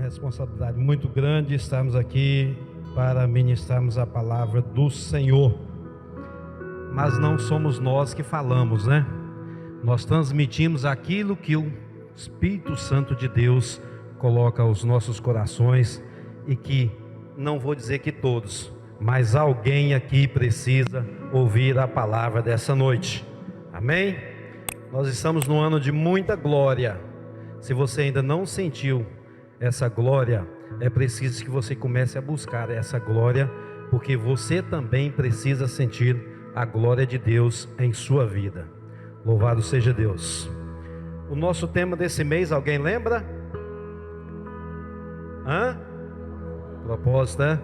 responsabilidade muito grande estarmos aqui para ministrarmos a palavra do Senhor. Mas não somos nós que falamos, né? Nós transmitimos aquilo que o Espírito Santo de Deus coloca aos nossos corações, e que, não vou dizer que todos, mas alguém aqui precisa ouvir a palavra dessa noite. Amém? Nós estamos num ano de muita glória. Se você ainda não sentiu essa glória, é preciso que você comece a buscar essa glória, porque você também precisa sentir a glória de Deus em sua vida. Louvado seja Deus. O nosso tema desse mês, alguém lembra? Propósito, né?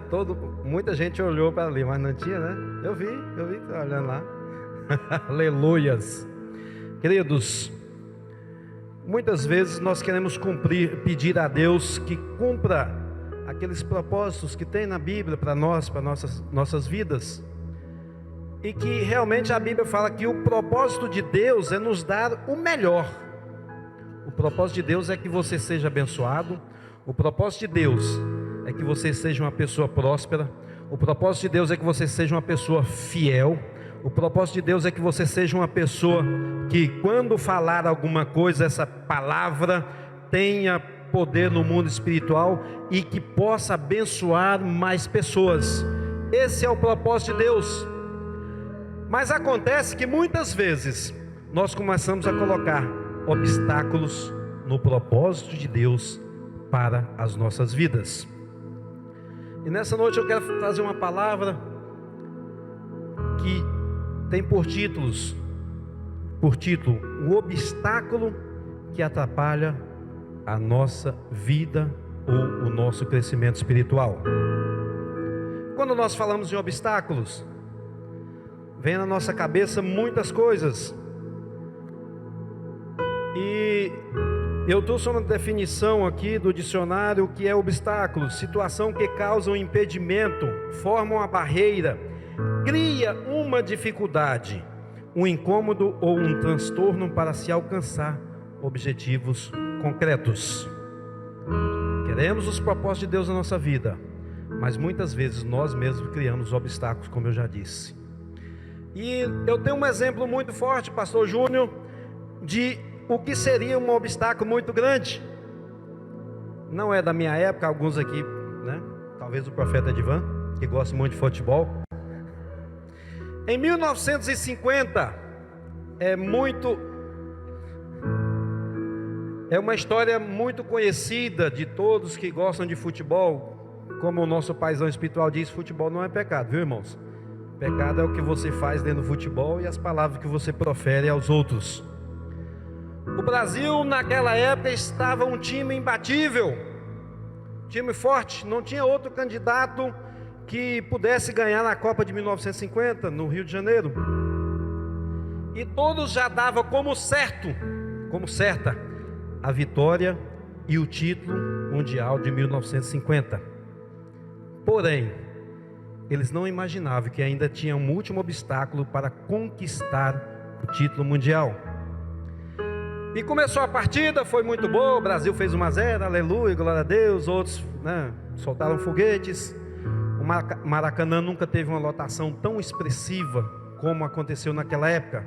Muita gente olhou para ali, mas não tinha, né? Eu vi, olhando lá. Aleluias. Queridos, muitas vezes nós queremos pedir a Deus que cumpra aqueles propósitos que tem na Bíblia para nós, para nossas vidas. E que realmente a Bíblia fala que o propósito de Deus é nos dar o melhor. O propósito de Deus é que você seja abençoado. O propósito de Deus é que você seja uma pessoa próspera. O propósito de Deus é que você seja uma pessoa fiel. O propósito de Deus é que você seja uma pessoa que, quando falar alguma coisa, essa palavra tenha poder no mundo espiritual e que possa abençoar mais pessoas. Esse é o propósito de Deus. Mas acontece que muitas vezes nós começamos a colocar obstáculos no propósito de Deus para as nossas vidas. E nessa noite eu quero trazer uma palavra que tem por título, o obstáculo que atrapalha a nossa vida ou o nosso crescimento espiritual. Quando nós falamos em obstáculos, vem na nossa cabeça muitas coisas. E eu trouxe uma definição aqui do dicionário que é obstáculo: situação que causa um impedimento, forma uma barreira, cria uma dificuldade, um incômodo ou um transtorno para se alcançar objetivos concretos. Queremos os propósitos de Deus na nossa vida, mas muitas vezes nós mesmos criamos obstáculos, como eu já disse. E eu tenho um exemplo muito forte, pastor Júnior, de o que seria um obstáculo muito grande. Não é da minha época, alguns aqui, né? Talvez o profeta Edivan, que gosta muito de futebol. Em 1950, é uma história muito conhecida de todos que gostam de futebol. Como o nosso paizão espiritual diz, futebol não é pecado, viu, irmãos? Pecado é o que você faz dentro do futebol e as palavras que você profere aos outros. O Brasil naquela época estava um time imbatível, time forte, não tinha outro candidato que pudesse ganhar na Copa de 1950 no Rio de Janeiro. E todos já davam como certa a vitória e o título mundial de 1950. Porém, eles não imaginavam que ainda tinha um último obstáculo para conquistar o título mundial. E começou a partida, foi muito boa, o Brasil fez 1-0, aleluia, glória a Deus. Outros, né, soltaram foguetes. O Maracanã nunca teve uma lotação tão expressiva como aconteceu naquela época.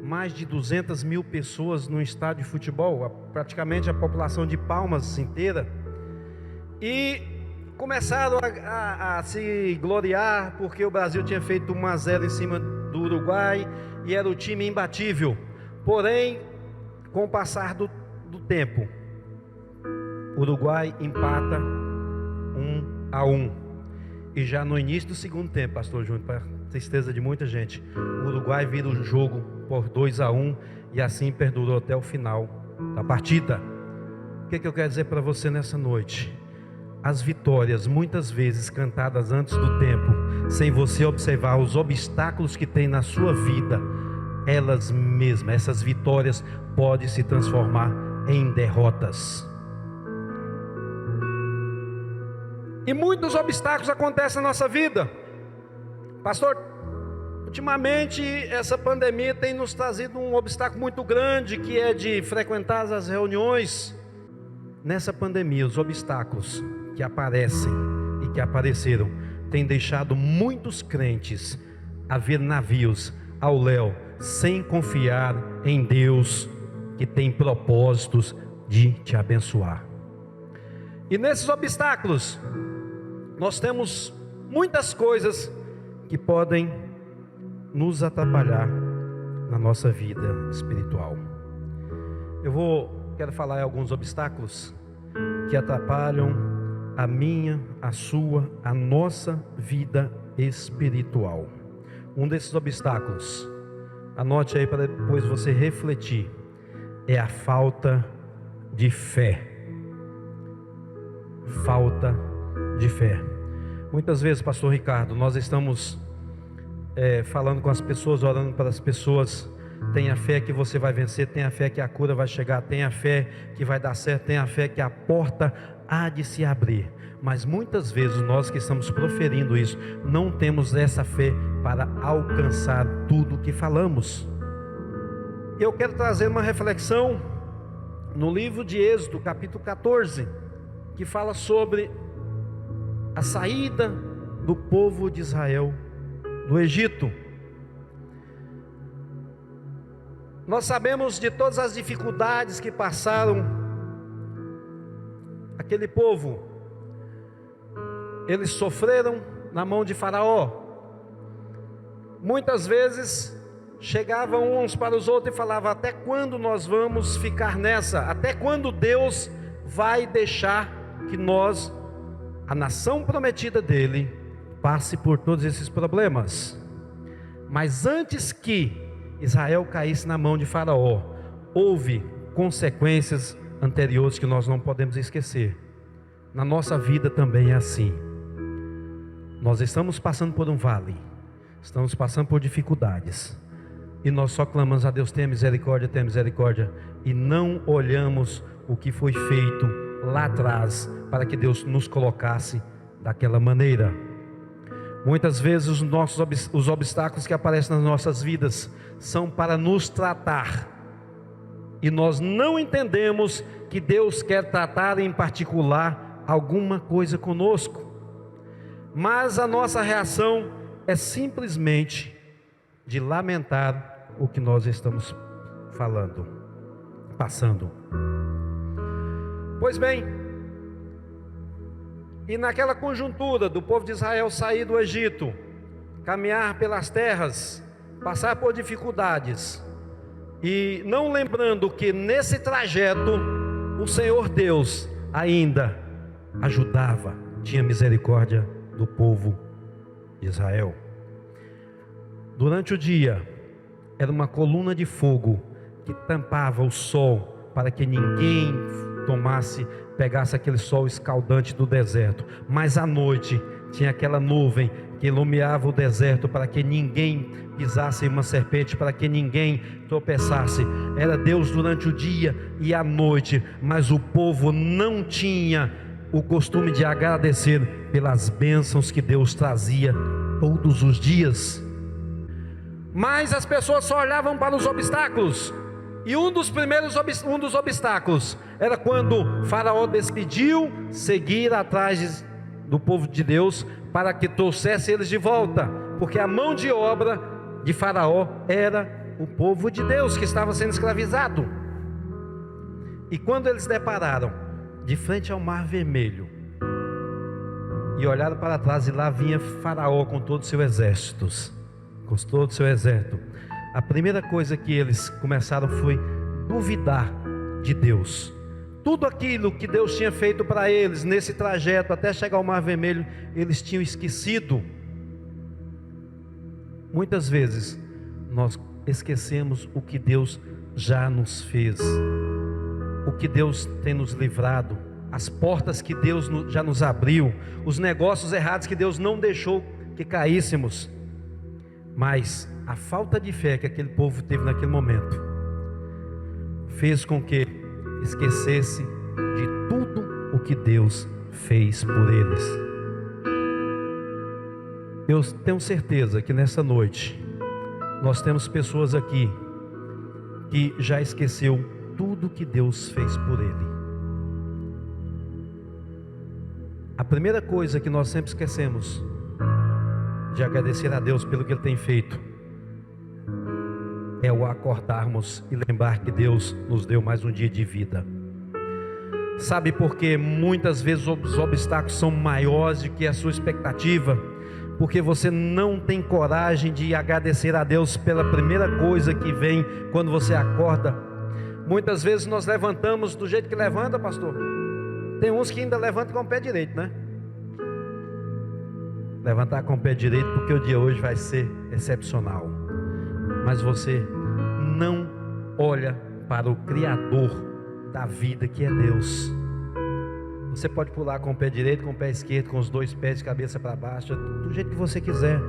Mais de 200 mil pessoas no estádio de futebol, praticamente a população de Palmas inteira. E começaram a se gloriar, porque o Brasil tinha feito 1-0 em cima do Uruguai e era o time imbatível. Porém, com o passar do tempo, o Uruguai empata 1-1. E já no início do segundo tempo, pastor Júnior, para tristeza de muita gente, o Uruguai vira o jogo por 2-1 e assim perdurou até o final da partida. O que eu quero dizer para você nessa noite? As vitórias, muitas vezes cantadas antes do tempo, sem você observar os obstáculos que tem na sua vida, elas mesmas, essas vitórias podem se transformar em derrotas. E muitos obstáculos acontecem na nossa vida. Pastor, ultimamente essa pandemia tem nos trazido um obstáculo muito grande, que é de frequentar as reuniões. Nessa pandemia, os obstáculos que aparecem e que apareceram têm deixado muitos crentes a ver navios ao léu, sem confiar em Deus, que tem propósitos de te abençoar. E nesses obstáculos, nós temos muitas coisas que podem nos atrapalhar na nossa vida espiritual. Quero falar em alguns obstáculos que atrapalham a minha, a sua, a nossa vida espiritual. Um desses obstáculos, anote aí para depois você refletir, é a falta de fé. Falta de fé. Muitas vezes, pastor Ricardo, nós estamos falando com as pessoas, orando para as pessoas: tenha fé que você vai vencer, tenha fé que a cura vai chegar, tenha fé que vai dar certo, tenha fé que a porta há de se abrir. Mas muitas vezes nós que estamos proferindo isso, não temos essa fé para alcançar tudo que falamos. Eu quero trazer uma reflexão no livro de Êxodo, capítulo 14, que fala sobre a saída do povo de Israel do Egito. Nós sabemos de todas as dificuldades que passaram aquele povo. Eles sofreram na mão de Faraó. Muitas vezes chegavam uns para os outros e falavam: até quando nós vamos ficar nessa? Até quando Deus vai deixar que nós, a nação prometida dele, passe por todos esses problemas? Mas antes que Israel caísse na mão de Faraó, houve consequências anteriores que nós não podemos esquecer. Na nossa vida também é assim. Nós estamos passando por um vale, estamos passando por dificuldades, e nós só clamamos a Deus: tenha misericórdia, e não olhamos o que foi feito lá atrás, para que Deus nos colocasse daquela maneira. Muitas vezes os obstáculos que aparecem nas nossas vidas são para nos tratar, e nós não entendemos que Deus quer tratar em particular alguma coisa conosco, mas a nossa reação é simplesmente de lamentar o que nós estamos passando. Pois bem, e naquela conjuntura do povo de Israel sair do Egito, caminhar pelas terras, passar por dificuldades, e não lembrando que nesse trajeto o Senhor Deus ainda ajudava, tinha misericórdia do povo de Israel. Durante o dia era uma coluna de fogo que tampava o sol, para que ninguém pegasse aquele sol escaldante do deserto. Mas à noite tinha aquela nuvem que iluminava o deserto, para que ninguém pisasse em uma serpente, para que ninguém tropeçasse. Era Deus durante o dia e à noite, mas o povo não tinha o costume de agradecer pelas bênçãos que Deus trazia todos os dias. Mas as pessoas só olhavam para os obstáculos, e um dos obstáculos era quando Faraó decidiu seguir atrás do povo de Deus, para que trouxesse eles de volta, porque a mão de obra de Faraó era o povo de Deus que estava sendo escravizado. E quando eles depararam de frente ao Mar Vermelho e olharam para trás, e lá vinha Faraó com todo o seu exército, a primeira coisa que eles começaram foi duvidar de Deus. Tudo aquilo que Deus tinha feito para eles nesse trajeto até chegar ao Mar Vermelho, eles tinham esquecido. Muitas vezes nós esquecemos o que Deus já nos fez, o que Deus tem nos livrado, as portas que Deus já nos abriu, os negócios errados que Deus não deixou que caíssemos. Mas a falta de fé que aquele povo teve naquele momento fez com que esquecesse de tudo o que Deus fez por eles. Eu tenho certeza que nessa noite nós temos pessoas aqui que já esqueceu tudo que Deus fez por ele. A primeira coisa que nós sempre esquecemos de agradecer a Deus pelo que Ele tem feito é o acordarmos e lembrar que Deus nos deu mais um dia de vida. Sabe por que muitas vezes os obstáculos são maiores do que a sua expectativa? Porque você não tem coragem de agradecer a Deus pela primeira coisa que vem quando você acorda. Muitas vezes nós levantamos do jeito que levanta, pastor. Tem uns que ainda levantam com o pé direito, né? Levantar com o pé direito porque o dia hoje vai ser excepcional. Mas você não olha para o Criador da vida, que é Deus. Você pode pular com o pé direito, com o pé esquerdo, com os dois pés de cabeça para baixo, do jeito que você quiser.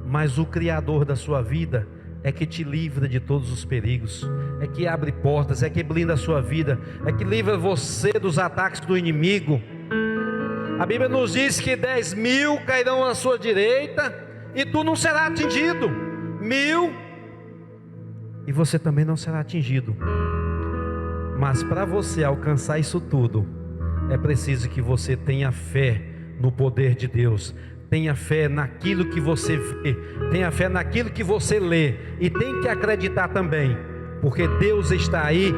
Mas o Criador da sua vida é que te livra de todos os perigos, é que abre portas, é que blinda a sua vida, é que livra você dos ataques do inimigo. A Bíblia nos diz que 10.000 cairão à sua direita e tu não será atingido. 1.000 e você também não será atingido. Mas para você alcançar isso tudo, é preciso que você tenha fé no poder de Deus, tenha fé naquilo que você vê, tenha fé naquilo que você lê, e tem que acreditar também, porque Deus está aí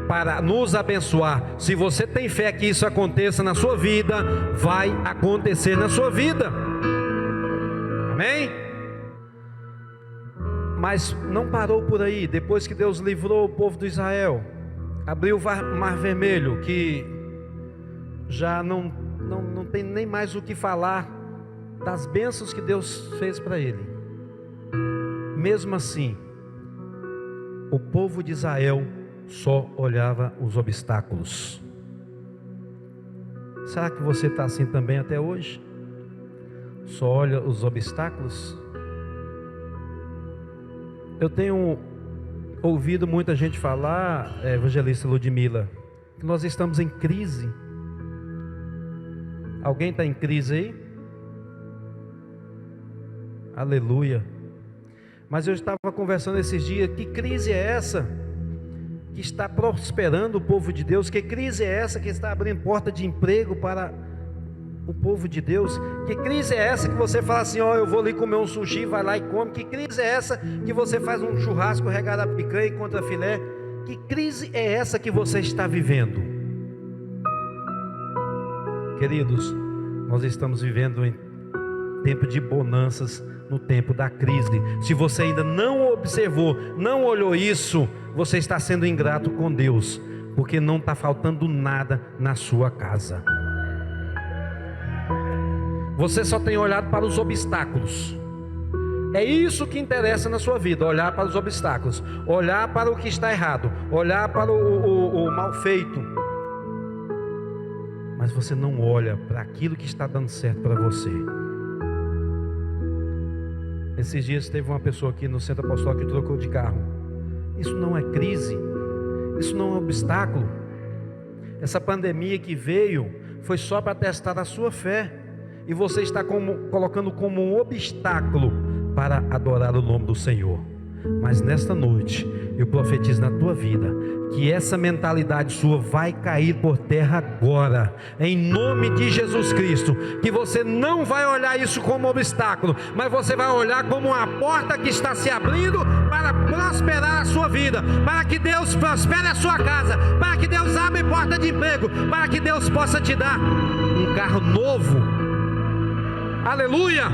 para nos abençoar. Se você tem fé que isso aconteça na sua vida, vai acontecer na sua vida. Amém? Mas não parou por aí. Depois que Deus livrou o povo de Israel, abriu o Mar Vermelho, que já não tem nem mais o que falar das bênçãos que Deus fez para ele. Mesmo assim, o povo de Israel só olhava os obstáculos. Será que você está assim também até hoje? Só olha os obstáculos? Eu tenho ouvido muita gente falar, evangelista Ludmila, que nós estamos em crise. Alguém está em crise aí? Aleluia. Mas eu estava conversando esses dias, que crise é essa que está prosperando o povo de Deus? Que crise é essa que está abrindo porta de emprego para o povo de Deus? Que crise é essa que você fala assim, ó, eu vou ali comer um sushi, vai lá e come? Que crise é essa que você faz um churrasco regado a picanha e contra filé? Que crise é essa que você está vivendo? Queridos, nós estamos vivendo em tempo de bonanças, no tempo da crise. Se você ainda não observou, não olhou isso, você está sendo ingrato com Deus, porque não está faltando nada na sua casa. Você só tem olhado para os obstáculos. É isso que interessa na sua vida, olhar para os obstáculos, olhar para o que está errado, olhar para o mal feito. Mas você não olha para aquilo que está dando certo para você. Esses dias teve uma pessoa aqui no centro apostólico que trocou de carro. Isso não é crise, isso não é obstáculo. Essa pandemia que veio foi só para testar a sua fé, e você está colocando como um obstáculo para adorar o nome do Senhor. Mas nesta noite eu profetizo na tua vida que essa mentalidade sua vai cair por terra agora, em nome de Jesus Cristo. Que você não vai olhar isso como obstáculo, mas você vai olhar como uma porta que está se abrindo para prosperar a sua vida, para que Deus prospere a sua casa, para que Deus abra porta de emprego, para que Deus possa te dar um carro novo. Aleluia!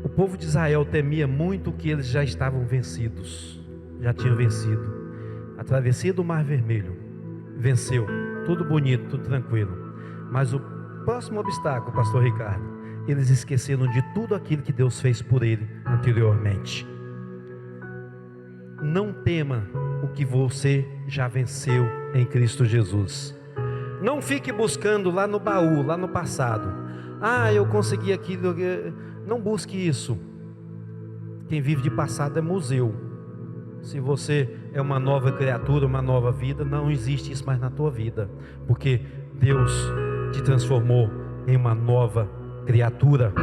O povo de Israel temia muito que eles já estavam vencidos, já tinham vencido. A travessia do Mar Vermelho, venceu, tudo bonito, tudo tranquilo. Mas o próximo obstáculo, pastor Ricardo, eles esqueceram de tudo aquilo que Deus fez por ele anteriormente. Não tema o que você já venceu em Cristo Jesus. Não fique buscando lá no baú, lá no passado. Ah, eu consegui aquilo. Não busque isso. Quem vive de passado é museu. Se você é uma nova criatura, uma nova vida, não existe isso mais na tua vida, porque Deus te transformou em uma nova criatura,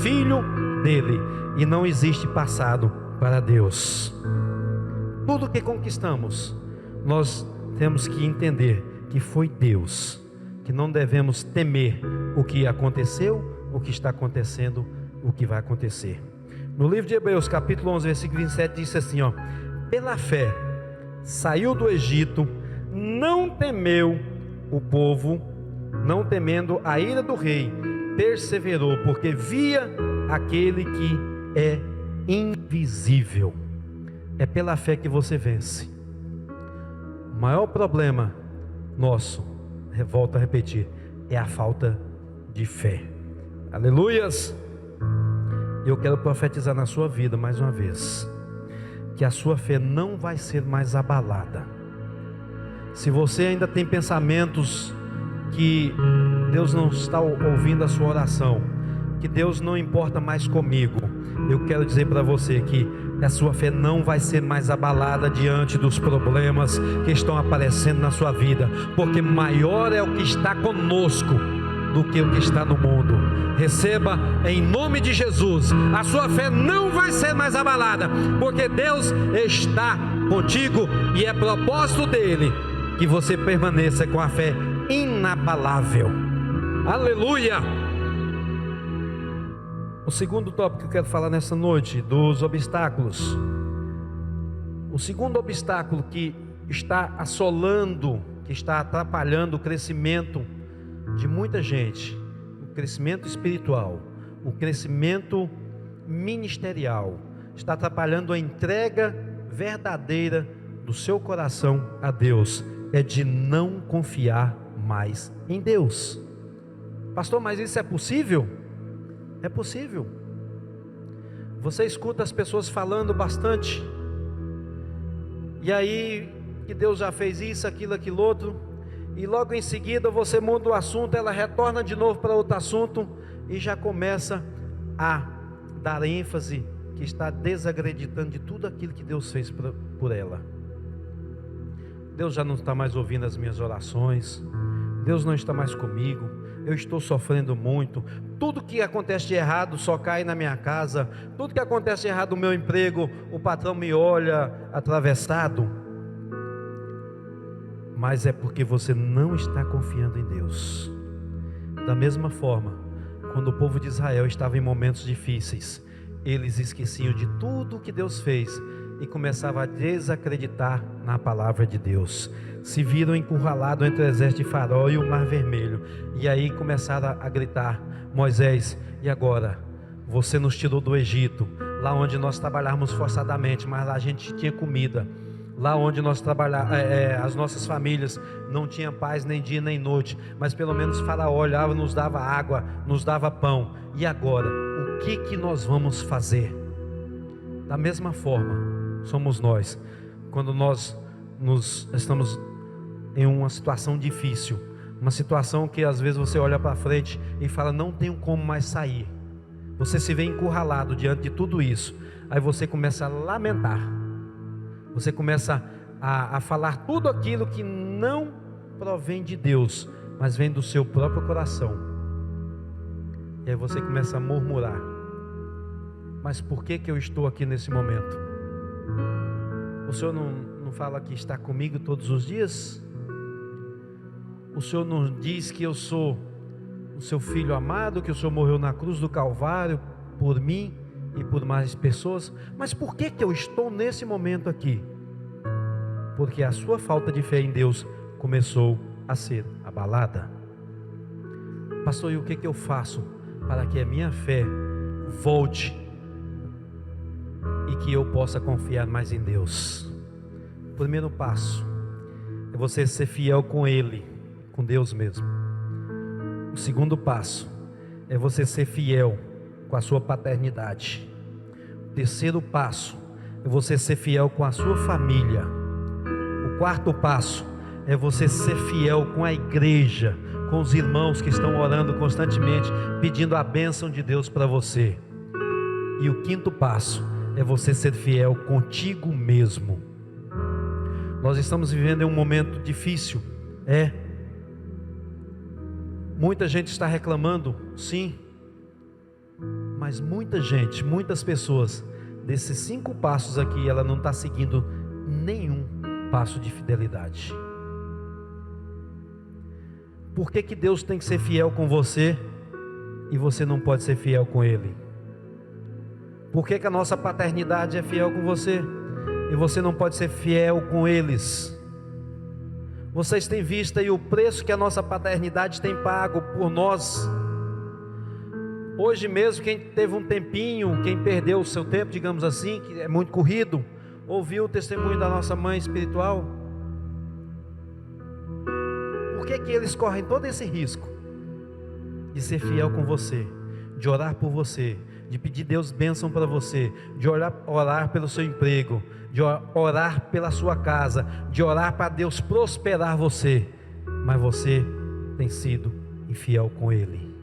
filho dele, e não existe passado para Deus. Tudo que conquistamos, nós temos que entender que foi Deus que não devemos temer o que aconteceu, o que está acontecendo, o que vai acontecer. No livro de Hebreus, capítulo 11, versículo 27, diz assim, ó: pela fé saiu do Egito, não temeu o povo, não temendo a ira do rei, perseverou, porque via aquele que é invisível. É pela fé que você vence. O maior problema nosso, volto a repetir, é a falta de fé. Aleluias! Eu quero profetizar na sua vida mais uma vez, que a sua fé não vai ser mais abalada. Se você ainda tem pensamentos que Deus não está ouvindo a sua oração, que Deus não importa mais comigo, eu quero dizer para você que a sua fé não vai ser mais abalada diante dos problemas que estão aparecendo na sua vida, porque maior é o que está conosco do que o que está no mundo. Receba em nome de Jesus. A sua fé não vai ser mais abalada, porque Deus está contigo e é propósito dele que você permaneça com a fé inabalável. Aleluia! O segundo tópico que eu quero falar nessa noite, dos obstáculos. O segundo obstáculo que está assolando, que está atrapalhando o crescimento de muita gente, o crescimento espiritual, o crescimento ministerial, está atrapalhando a entrega verdadeira do seu coração a Deus, é de não confiar mais em Deus. Pastor, mas isso é possível? É possível. Você escuta as pessoas falando bastante, e aí que Deus já fez isso, aquilo, aquilo outro, e logo em seguida você muda o assunto, ela retorna de novo para outro assunto e já começa a dar ênfase que está desacreditando de tudo aquilo que Deus fez por ela. Deus já não está mais ouvindo as minhas orações, Deus não está mais comigo, eu estou sofrendo muito, tudo que acontece de errado só cai na minha casa, tudo que acontece de errado no meu emprego, o patrão me olha atravessado. Mas é porque você não está confiando em Deus. Da mesma forma, quando o povo de Israel estava em momentos difíceis, eles esqueciam de tudo o que Deus fez e começavam a desacreditar na palavra de Deus. Se viram encurralados entre o exército de Faraó e o Mar Vermelho, e aí começaram a gritar: Moisés, e agora? Você nos tirou do Egito, lá onde nós trabalhávamos forçadamente, mas lá a gente tinha comida. Lá onde nós trabalhávamos, as nossas famílias não tinham paz nem dia nem noite, mas pelo menos Faraó olhava, nos dava água, nos dava pão. E agora, o que nós vamos fazer? Da mesma forma, somos nós, quando nós estamos em uma situação difícil, uma situação que às vezes você olha para frente e fala: não tenho como mais sair. Você se vê encurralado diante de tudo isso, aí você começa a lamentar. Você começa a falar tudo aquilo que não provém de Deus, mas vem do seu próprio coração. E aí você começa a murmurar: mas por que eu estou aqui nesse momento? O Senhor não fala que está comigo todos os dias? O Senhor não diz que eu sou o seu filho amado, que o Senhor morreu na cruz do Calvário por mim e por mais pessoas? Mas por que eu estou nesse momento aqui? Porque a sua falta de fé em Deus começou a ser abalada. Pastor, e o que eu faço para que a minha fé volte e que eu possa confiar mais em Deus? O primeiro passo é você ser fiel com Ele, com Deus mesmo. O segundo passo é você ser fiel com a sua paternidade. O terceiro passo é você ser fiel com a sua família. O quarto passo é você ser fiel com a igreja, com os irmãos que estão orando constantemente, pedindo a bênção de Deus para você. E o quinto passo é você ser fiel contigo mesmo. Nós estamos vivendo em um momento difícil, muita gente está reclamando, sim, mas muita gente, muitas pessoas, desses 5 passos aqui, ela não está seguindo nenhum passo de fidelidade. Por que Deus tem que ser fiel com você e você não pode ser fiel com Ele? Por que a nossa paternidade é fiel com você e você não pode ser fiel com eles? Vocês têm visto aí o preço que a nossa paternidade tem pago por nós. Hoje mesmo, quem teve um tempinho, quem perdeu o seu tempo, digamos assim, que é muito corrido, ouviu o testemunho da nossa mãe espiritual. Por que eles correm todo esse risco de ser fiel com você, de orar por você, de pedir Deus bênção para você, de orar pelo seu emprego, de orar pela sua casa, de orar para Deus prosperar você, mas você tem sido infiel com Ele?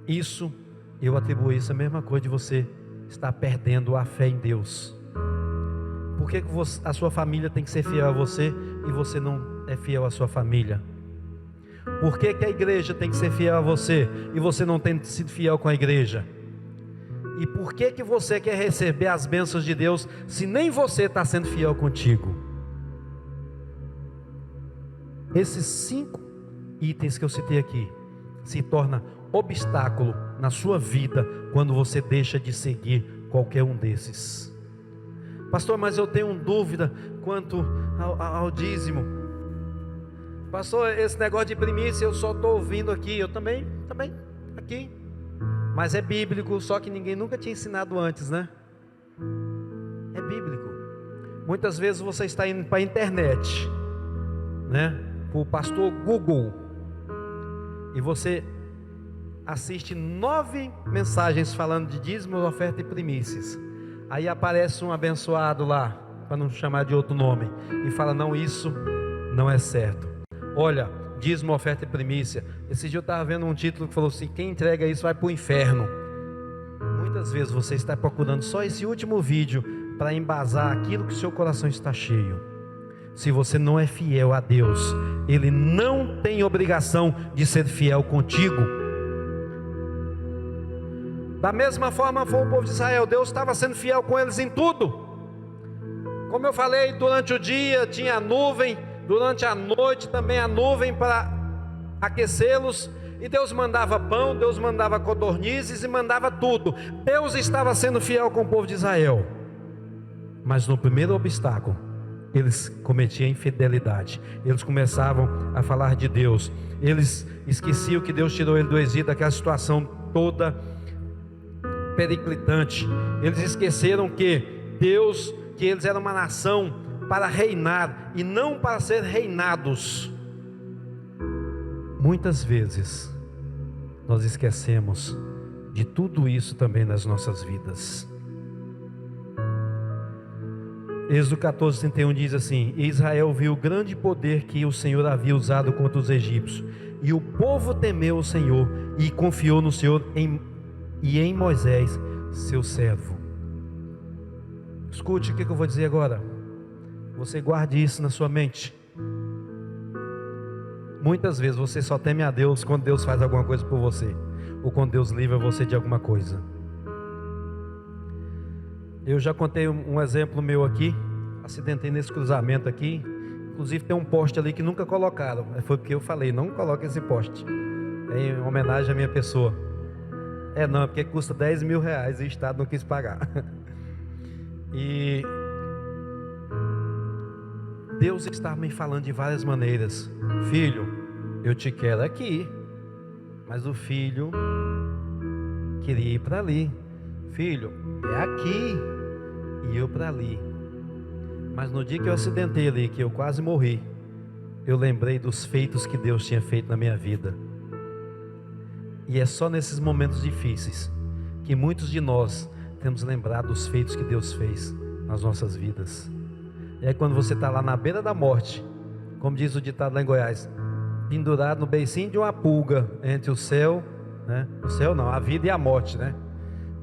Isso, eu atribuo isso a mesma coisa de você estar perdendo a fé em Deus. Por que a sua família tem que ser fiel a você e você não é fiel à sua família? Por que a igreja tem que ser fiel a você e você não tem sido fiel com a igreja? E por que você quer receber as bênçãos de Deus se nem você está sendo fiel contigo? Esses 5 itens que eu citei aqui se tornam obstáculo na sua vida quando você deixa de seguir qualquer um desses. Pastor, mas eu tenho dúvida quanto ao dízimo. Pastor, esse negócio de primícia eu só estou ouvindo aqui. Eu também aqui. Mas é bíblico, só que ninguém nunca tinha ensinado antes, né? É bíblico. Muitas vezes você está indo para a internet, né? Para o pastor Google, e você assiste 9 mensagens falando de dízimos, oferta e primícias. Aí aparece um abençoado lá, para não chamar de outro nome, e fala: não, isso não é certo. Olha, dízimo, oferta e primícia. Esse dia eu estava vendo um título que falou assim: quem entrega isso vai para o inferno. Muitas vezes você está procurando só esse último vídeo para embasar aquilo que o seu coração está cheio. Se você não é fiel a Deus, Ele não tem obrigação de ser fiel contigo. Da mesma forma foi o povo de Israel. Deus estava sendo fiel com eles em tudo. Como eu falei, durante o dia tinha a nuvem, durante a noite também a nuvem para aquecê-los, e Deus mandava pão, Deus mandava codornizes e mandava tudo. Deus estava sendo fiel com o povo de Israel. Mas no primeiro obstáculo, eles cometiam infidelidade. Eles começavam a falar de Deus. Eles esqueciam que Deus tirou ele do Egito, daquela situação toda periclitante. Eles esqueceram que eles eram uma nação para reinar e não para ser reinados. Muitas vezes nós esquecemos de tudo isso também nas nossas vidas. Êxodo 14:31 diz assim: Israel viu o grande poder que o Senhor havia usado contra os egípcios, e o povo temeu o Senhor e confiou no Senhor e em Moisés, seu servo. Escute o que eu vou dizer agora. Você guarde isso na sua mente. Muitas vezes você só teme a Deus quando Deus faz alguma coisa por você, ou quando Deus livra você de alguma coisa. Eu já contei um exemplo meu aqui. Acidentei nesse cruzamento aqui. Inclusive tem um poste ali que nunca colocaram. Foi porque eu falei: não coloque esse poste, em homenagem à minha pessoa. Não, é porque custa 10 mil reais e o Estado não quis pagar. E Deus está me falando de várias maneiras: filho, eu te quero aqui. Mas o filho queria ir para ali. Filho, é aqui, e eu para ali. Mas no dia que eu acidentei ali, que eu quase morri, eu lembrei dos feitos que Deus tinha feito na minha vida. E é só nesses momentos difíceis que muitos de nós temos lembrado dos feitos que Deus fez nas nossas vidas. E aí quando você está lá na beira da morte, como diz o ditado lá em Goiás, pendurado no beicinho de uma pulga entre o céu, né? O céu não, a vida e a morte, né?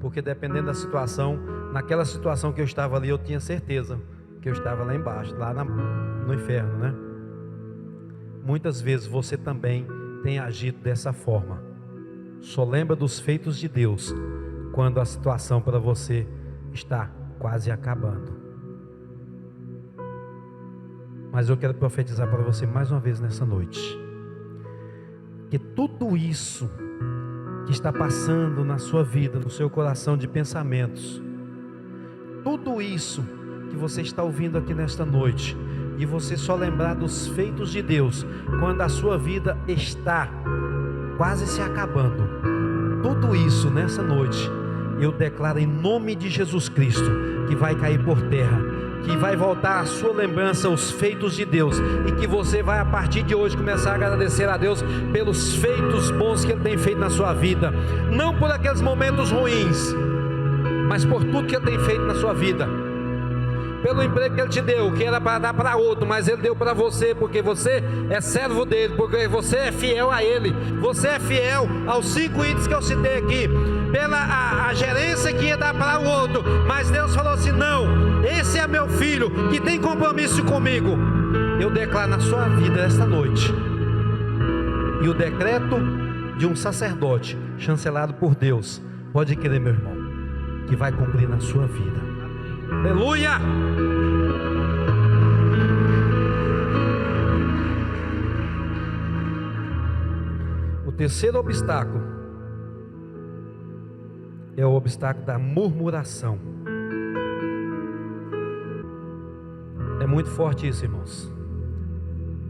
Porque dependendo da situação, naquela situação que eu estava ali, eu tinha certeza que eu estava lá embaixo, lá no inferno, né? Muitas vezes você também tem agido dessa forma. Só lembra dos feitos de Deus quando a situação para você está quase acabando. Mas eu quero profetizar para você mais uma vez nessa noite, que tudo isso que está passando na sua vida, no seu coração de pensamentos, tudo isso que você está ouvindo aqui nesta noite, e você só lembrar dos feitos de Deus, quando a sua vida está quase se acabando, tudo isso nessa noite, eu declaro em nome de Jesus Cristo, que vai cair por terra, que vai voltar à sua lembrança os feitos de Deus, e que você vai a partir de hoje começar a agradecer a Deus pelos feitos bons que Ele tem feito na sua vida, não por aqueles momentos ruins, mas por tudo que Ele tem feito na sua vida, pelo emprego que Ele te deu, que era para dar para outro, mas Ele deu para você, porque você é servo dEle, porque você é fiel a Ele, você é fiel aos 5 itens que eu citei aqui, pela a gerência que ia dar para o outro, mas Deus falou assim: não, esse é meu filho, que tem compromisso comigo. Eu declaro na sua vida esta noite, e o decreto de um sacerdote, chancelado por Deus, pode crer, meu irmão, que vai cumprir na sua vida. Aleluia! O terceiro obstáculo é o obstáculo da murmuração. É muito forte isso, irmãos.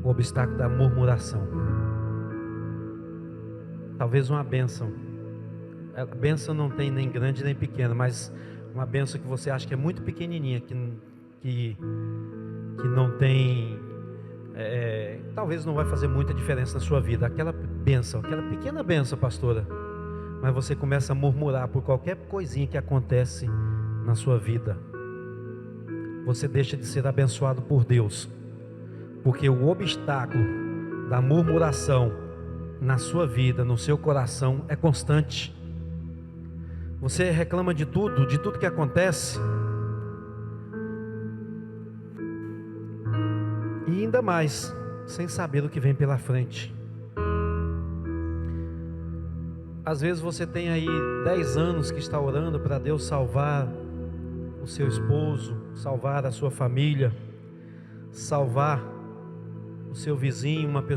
O obstáculo da murmuração. Talvez uma bênção. A bênção não tem nem grande nem pequena, mas uma bênção que você acha que é muito pequenininha, que não tem, talvez não vai fazer muita diferença na sua vida. Aquela bênção, aquela pequena bênção, pastora, mas você começa a murmurar por qualquer coisinha que acontece na sua vida. Você deixa de ser abençoado por Deus, porque o obstáculo da murmuração na sua vida, no seu coração, é constante. Você reclama de tudo que acontece, e ainda mais, sem saber o que vem pela frente. Às vezes você tem aí 10 anos que está orando para Deus salvar o seu esposo, salvar a sua família, salvar o seu vizinho, uma pessoa